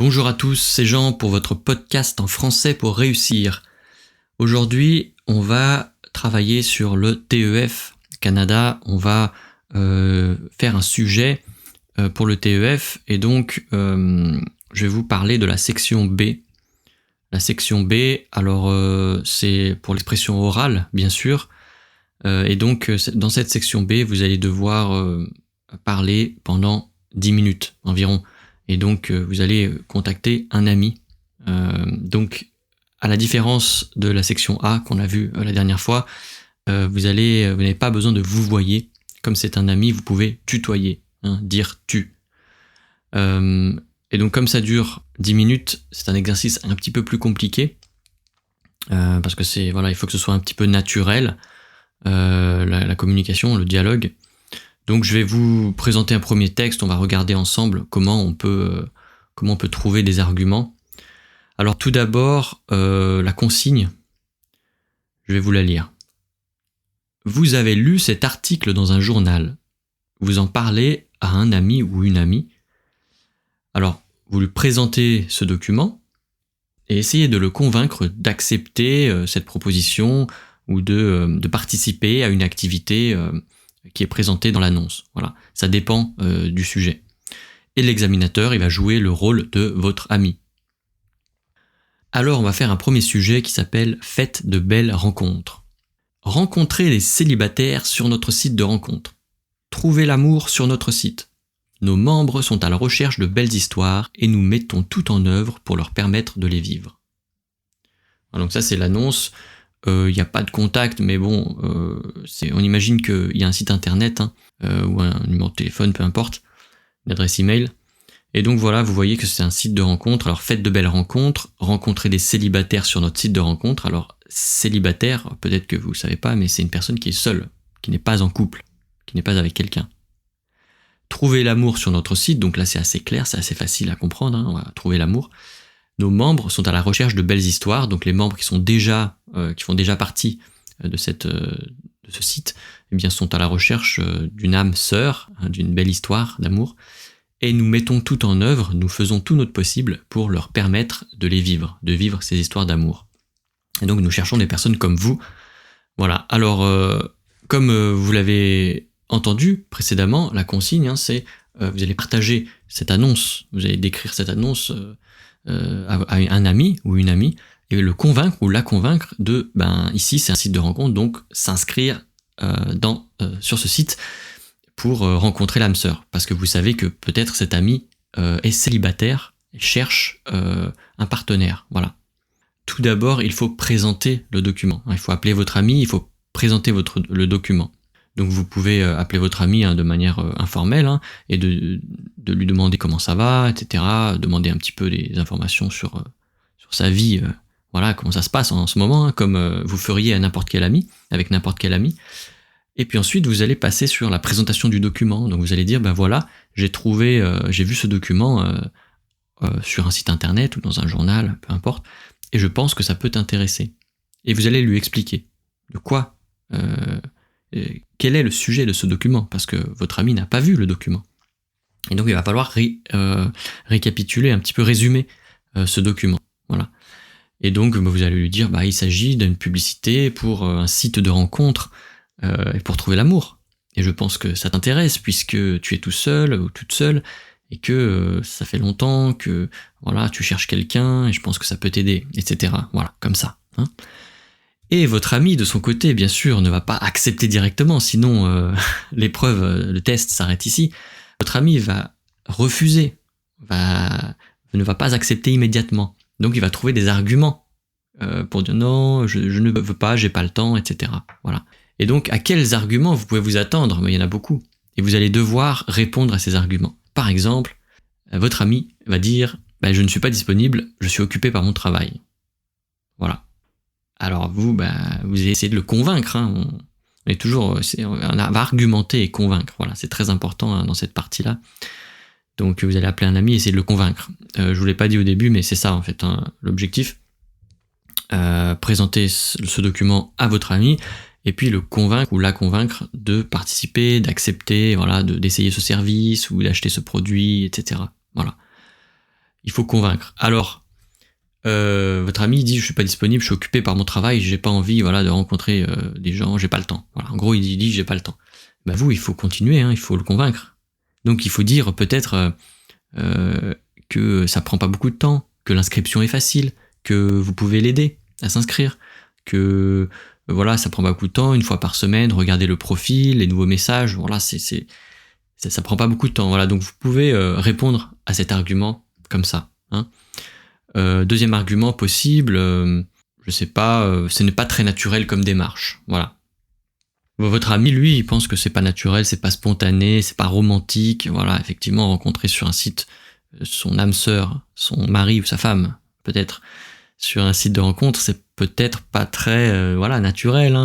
Bonjour à tous, c'est Jean pour votre podcast en français pour réussir. Aujourd'hui, on va travailler sur le TEF Canada. On va faire un sujet pour le TEF et donc je vais vous parler de la section B. La section B, alors c'est pour l'expression orale, bien sûr. Et donc dans cette section B, vous allez devoir parler pendant 10 minutes environ. Et donc, vous allez contacter un ami. Donc, à la différence de la section A qu'on a vue la dernière fois, vous n'avez pas besoin de vous voyer. Comme c'est un ami, vous pouvez tutoyer, dire tu. Et donc, comme ça dure 10 minutes, c'est un exercice un petit peu plus compliqué. Parce que il faut que ce soit un petit peu naturel, la communication, le dialogue. Donc je vais vous présenter un premier texte, on va regarder ensemble comment on peut trouver des arguments. Alors tout d'abord, la consigne, je vais vous la lire. Vous avez lu cet article dans un journal. Vous en parlez à un ami ou une amie. Alors, vous lui présentez ce document et essayez de le convaincre d'accepter cette proposition ou de participer à une activité qui est présenté dans l'annonce. Voilà, ça dépend du sujet. Et l'examinateur, il va jouer le rôle de votre ami. Alors, on va faire un premier sujet qui s'appelle « Faites de belles rencontres ». Rencontrez les célibataires sur notre site de rencontre. Trouvez l'amour sur notre site. Nos membres sont à la recherche de belles histoires et nous mettons tout en œuvre pour leur permettre de les vivre. Alors, donc ça, c'est l'annonce. Il n'y a pas de contact, mais bon, on imagine qu'il y a un site internet ou un numéro de téléphone, peu importe, une adresse email. Et donc voilà, vous voyez que c'est un site de rencontre. Alors faites de belles rencontres, rencontrez des célibataires sur notre site de rencontre. Alors célibataire, peut-être que vous ne savez pas, mais c'est une personne qui est seule, qui n'est pas en couple, qui n'est pas avec quelqu'un. Trouvez l'amour sur notre site, donc là c'est assez clair, c'est assez facile à comprendre, on va trouver l'amour. Nos membres sont à la recherche de belles histoires, donc les membres qui font déjà partie de ce site, eh bien, sont à la recherche d'une âme sœur, d'une belle histoire d'amour, et nous mettons tout en œuvre, nous faisons tout notre possible pour leur permettre de vivre ces histoires d'amour. Et donc nous cherchons des personnes comme vous. Voilà, alors comme vous l'avez entendu précédemment, la consigne, c'est vous allez partager cette annonce, vous allez décrire cette annonce à un ami ou une amie et le convaincre ou la convaincre de ici c'est un site de rencontre, donc s'inscrire sur ce site pour rencontrer l'âme sœur, parce que vous savez que peut-être cet ami est célibataire et cherche un partenaire. Voilà. Tout d'abord, il faut présenter le document. Il faut appeler votre ami, il faut présenter le document. Donc vous pouvez appeler votre ami de manière informelle et de lui demander comment ça va, etc. Demander un petit peu des informations sur sa vie, voilà, comment ça se passe en ce moment, comme vous feriez à n'importe quel ami, avec n'importe quel ami. Et puis ensuite, vous allez passer sur la présentation du document. Donc vous allez dire, voilà, j'ai vu ce document sur un site internet ou dans un journal, peu importe, et je pense que ça peut t'intéresser. Et vous allez lui expliquer de quoi quel est le sujet de ce document, parce que votre ami n'a pas vu le document. Et donc il va falloir récapituler, un petit peu résumer ce document. Voilà. Et donc vous allez lui dire, il s'agit d'une publicité pour un site de rencontre et pour trouver l'amour. Et je pense que ça t'intéresse, puisque tu es tout seul ou toute seule, et que ça fait longtemps que voilà, tu cherches quelqu'un, et je pense que ça peut t'aider, etc. Voilà, comme ça. Et votre ami, de son côté, bien sûr, ne va pas accepter directement, sinon l'épreuve, le test s'arrête ici. Votre ami va refuser, ne va pas accepter immédiatement. Donc il va trouver des arguments pour dire non, je ne veux pas, j'ai pas le temps, etc. Voilà. Et donc à quels arguments vous pouvez vous attendre? Mais il y en a beaucoup. Et vous allez devoir répondre à ces arguments. Par exemple, votre ami va dire je ne suis pas disponible, je suis occupé par mon travail. Voilà. Alors vous allez essayer de le convaincre. On va argumenter et convaincre. Voilà, c'est très important dans cette partie-là. Donc vous allez appeler un ami et essayer de le convaincre. Je vous l'ai pas dit au début, mais c'est ça en fait l'objectif. Présenter ce document à votre ami et puis le convaincre ou la convaincre de participer, d'accepter, voilà, d'essayer ce service ou d'acheter ce produit, etc. Voilà. il faut convaincre. Alors, votre ami dit je suis pas disponible, je suis occupé par mon travail, j'ai pas envie de rencontrer des gens, j'ai pas le temps. Voilà, en gros, il dit j'ai pas le temps. Vous, il faut continuer, il faut le convaincre. Donc il faut dire peut-être que ça prend pas beaucoup de temps, que l'inscription est facile, que vous pouvez l'aider à s'inscrire, que ça prend pas beaucoup de temps, une fois par semaine, regardez le profil, les nouveaux messages, ça prend pas beaucoup de temps. Donc vous pouvez répondre à cet argument comme ça. Deuxième argument possible, je sais pas, ce n'est pas très naturel comme démarche. Voilà. Votre ami, lui, il pense que c'est pas naturel, c'est pas spontané, c'est pas romantique. Voilà, effectivement, rencontrer sur un site son âme sœur, son mari ou sa femme, peut-être, sur un site de rencontre, c'est peut-être pas très naturel,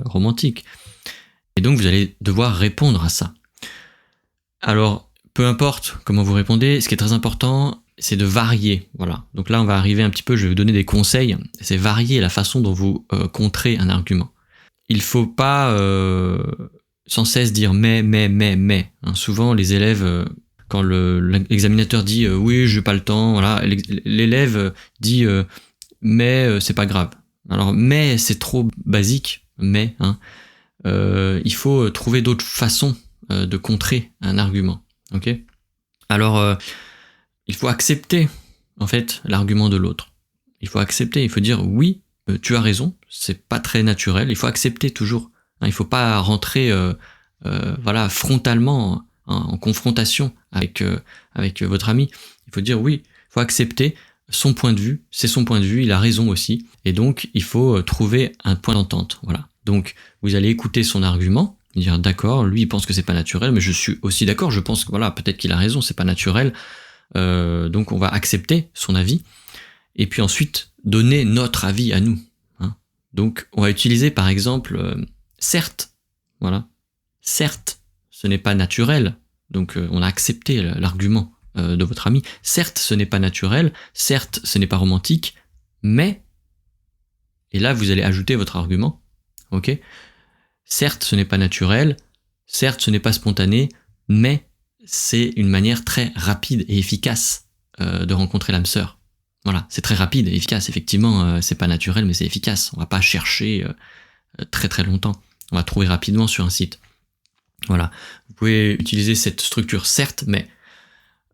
romantique. Et donc, vous allez devoir répondre à ça. Alors, peu importe comment vous répondez, ce qui est très important, c'est de varier. Voilà. Donc là, on va arriver un petit peu, je vais vous donner des conseils. C'est varier la façon dont vous contrez un argument. Il faut pas sans cesse dire mais. Souvent, les élèves, quand l'examinateur dit oui, j'ai pas le temps, l'élève dit mais c'est pas grave. Alors mais c'est trop basique, mais il faut trouver d'autres façons de contrer un argument. Ok ? Alors il faut accepter en fait l'argument de l'autre. Il faut accepter, il faut dire oui, tu as raison, c'est pas très naturel. Il faut accepter toujours. Il faut pas rentrer frontalement en confrontation avec votre ami. Il faut dire oui, il faut accepter son point de vue, c'est son point de vue, il a raison aussi, et donc il faut trouver un point d'entente. Voilà. Donc vous allez écouter son argument, dire d'accord, lui il pense que c'est pas naturel, mais je suis aussi d'accord, je pense que peut-être qu'il a raison, c'est pas naturel, donc on va accepter son avis, et puis ensuite donner notre avis à nous. Donc on va utiliser par exemple certes, certes ce n'est pas naturel, donc on a accepté l'argument de votre ami. Certes, ce n'est pas naturel, certes, ce n'est pas romantique, mais, et là vous allez ajouter votre argument, ok ? Certes, ce n'est pas naturel, certes, ce n'est pas spontané, mais c'est une manière très rapide et efficace de rencontrer l'âme sœur. Voilà, c'est très rapide et efficace, effectivement, c'est pas naturel, mais c'est efficace. On va pas chercher très très longtemps, on va trouver rapidement sur un site. Voilà, vous pouvez utiliser cette structure, certes, mais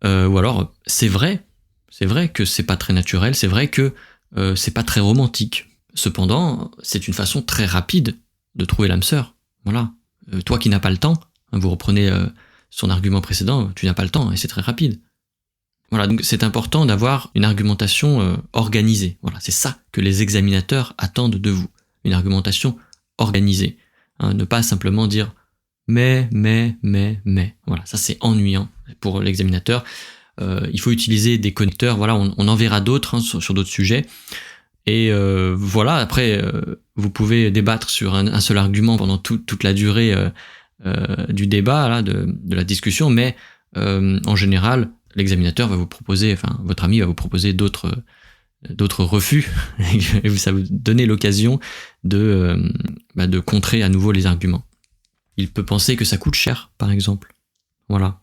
ou alors, c'est vrai que c'est pas très naturel, c'est vrai que c'est pas très romantique. Cependant, c'est une façon très rapide de trouver l'âme sœur. Voilà. Toi qui n'as pas le temps, vous reprenez son argument précédent, tu n'as pas le temps, et c'est très rapide. Voilà, donc c'est important d'avoir une argumentation organisée. Voilà, c'est ça que les examinateurs attendent de vous. Une argumentation organisée. Ne pas simplement dire mais. Voilà, ça c'est ennuyant pour l'examinateur. Il faut utiliser des connecteurs, on en verra d'autres sur d'autres sujets. Et après, vous pouvez débattre sur un seul argument pendant toute la durée du débat, de la discussion, mais en général, l'examinateur va vous proposer, votre ami va vous proposer d'autres refus, et ça va vous donner l'occasion de contrer à nouveau les arguments. Il peut penser que ça coûte cher, par exemple. Voilà.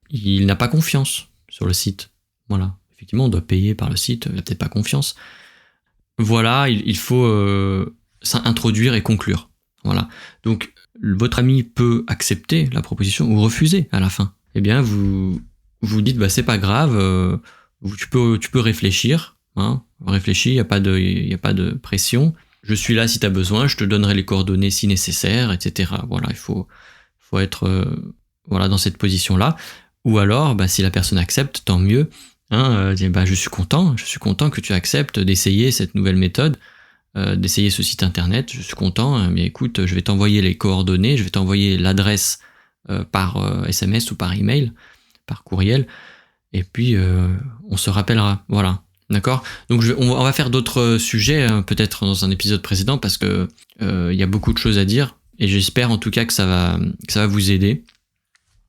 Il n'a pas confiance sur le site. Voilà. Effectivement, on doit payer par le site, il n'a peut-être pas confiance. Voilà, il faut s'introduire et conclure. Voilà. Donc, votre ami peut accepter la proposition ou refuser à la fin. Eh bien, vous dites, c'est pas grave, tu peux réfléchir. Réfléchis, il n'y a pas de pression. Je suis là si tu as besoin, je te donnerai les coordonnées si nécessaire, etc. Voilà, il faut être dans cette position-là. Ou alors, si la personne accepte, tant mieux. Je suis content que tu acceptes d'essayer cette nouvelle méthode, d'essayer ce site internet. Je suis content, mais écoute, je vais t'envoyer les coordonnées, je vais t'envoyer l'adresse par SMS ou par email, par courriel, et puis on se rappellera. Voilà. D'accord ? Donc on va faire d'autres sujets, peut-être dans un épisode précédent, parce que il y a beaucoup de choses à dire, et j'espère en tout cas que ça va vous aider.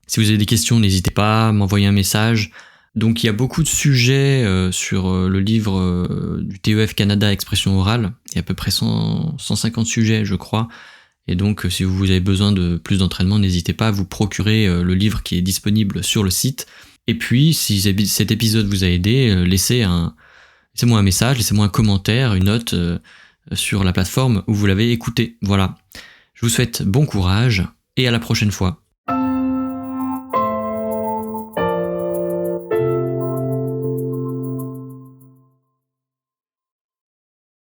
Si vous avez des questions, n'hésitez pas à m'envoyer un message. Donc il y a beaucoup de sujets sur le livre du TEF Canada Expression Orale. Il y a à peu près 150 sujets, je crois. Et donc si vous avez besoin de plus d'entraînement, n'hésitez pas à vous procurer le livre qui est disponible sur le site. Et puis, si cet épisode vous a aidé, laissez-moi un message, laissez-moi un commentaire, une note sur la plateforme où vous l'avez écouté. Voilà. Je vous souhaite bon courage et à la prochaine fois.